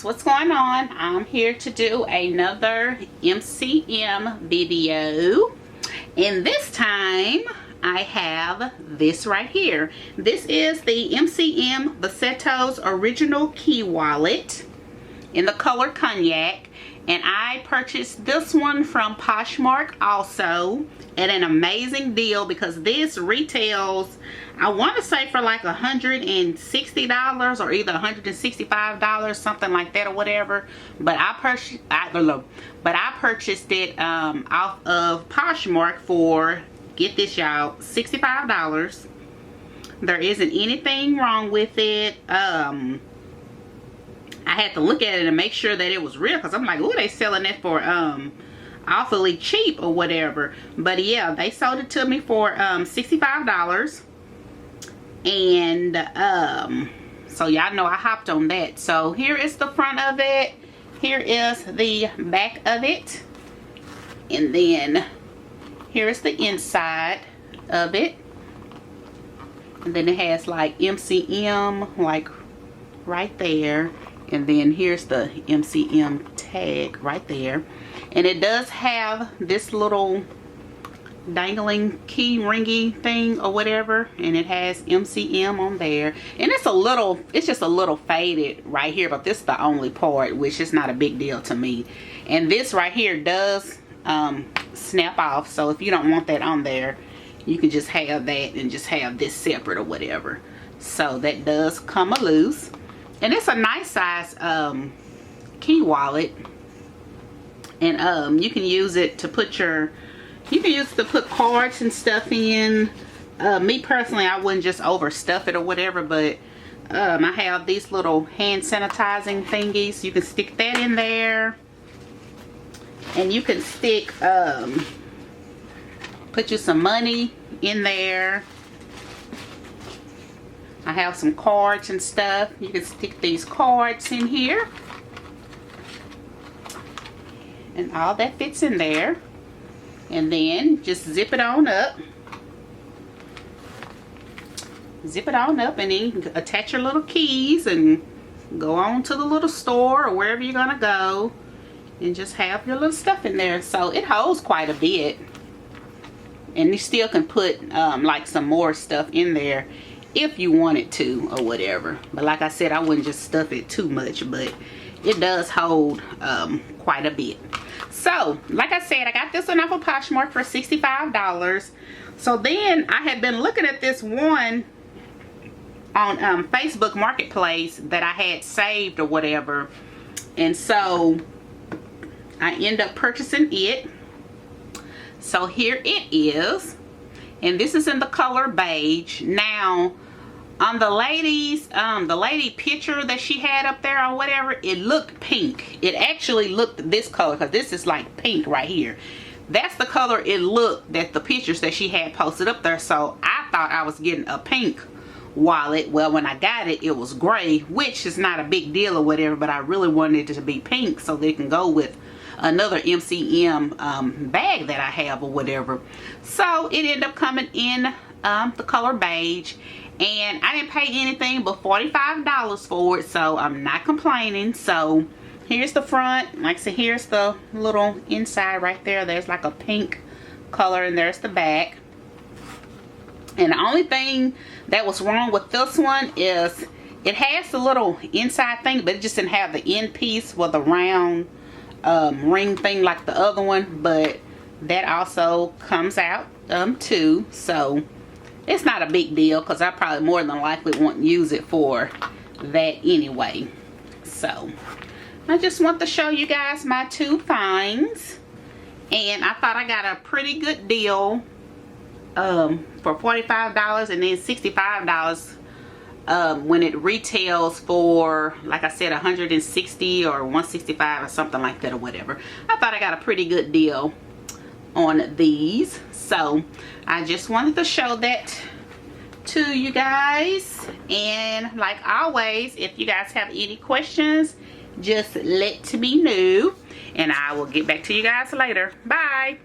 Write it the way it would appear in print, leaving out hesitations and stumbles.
guys, what's going on? I'm here to do another MCM video, and this time I have this right here. This is the MCM Baceto's original key wallet in the color cognac, and I purchased this one from Poshmark also at an amazing deal because this retails, I want to say, for like $160 or either $165, something like that or whatever. But I purchased it off of Poshmark for, get this y'all, $65. There isn't anything wrong with it. I had to look at it and make sure that it was real, because I'm like, ooh, they selling it for awfully cheap or whatever. But yeah, they sold it to me for $65. And so y'all know I hopped on that. So here is the front of it, here is the back of it, and then here is the inside of it. And then it has like MCM like right there, and then here's the MCM tag right there. And it does have this little dangling key ringy thing or whatever, and it has MCM on there. And it's just a little faded right here, but this is the only part, which is not a big deal to me. And this right here does snap off, so if you don't want that on there, you can just have that and just have this separate or whatever. So that does come loose, and it's a nice size key wallet. And you can use it to put cards and stuff in. Me personally, I wouldn't just overstuff it or whatever, but I have these little hand sanitizing thingies. You can stick that in there, and you can stick put you some money in there. I have some cards and stuff. You can stick these cards in here, and all that fits in there. And then just zip it on up. Zip it on up, and then you can attach your little keys and go on to the little store or wherever you're gonna go, and just have your little stuff in there. So it holds quite a bit, and you still can put like some more stuff in there if you wanted to or whatever. But like I said, I wouldn't just stuff it too much, but it does hold quite a bit. So like I said, I got this one off of Poshmark for $65. So then I had been looking at this one on Facebook Marketplace that I had saved or whatever, and so I end up purchasing it. So here it is, and this is in the color beige. Now on the lady picture that she had up there or whatever, it looked pink. It actually looked this color, because this is like pink right here. That's the color it looked, that the pictures that she had posted up there. So I thought I was getting a pink wallet. Well, when I got it, it was gray, which is not a big deal or whatever, but I really wanted it to be pink so they can go with another MCM bag that I have or whatever. So it ended up coming in the color beige, and I didn't pay anything but $45 for it, so I'm not complaining. So here's the front. Like I said, here's the little inside right there. There's like a pink color, and there's the back. And the only thing that was wrong with this one is it has the little inside thing, but it just didn't have the end piece with a round ring thing like the other one. But that also comes out too. So it's not a big deal, because I probably more than likely won't use it for that anyway. So I just want to show you guys my two finds, and I thought I got a pretty good deal for $45, and then $65 when it retails for, like I said, $160 or $165 or something like that or whatever. I thought I got a pretty good deal on these. So I just wanted to show that to you guys. And like always, if you guys have any questions, just let me know, and I will get back to you guys later. Bye.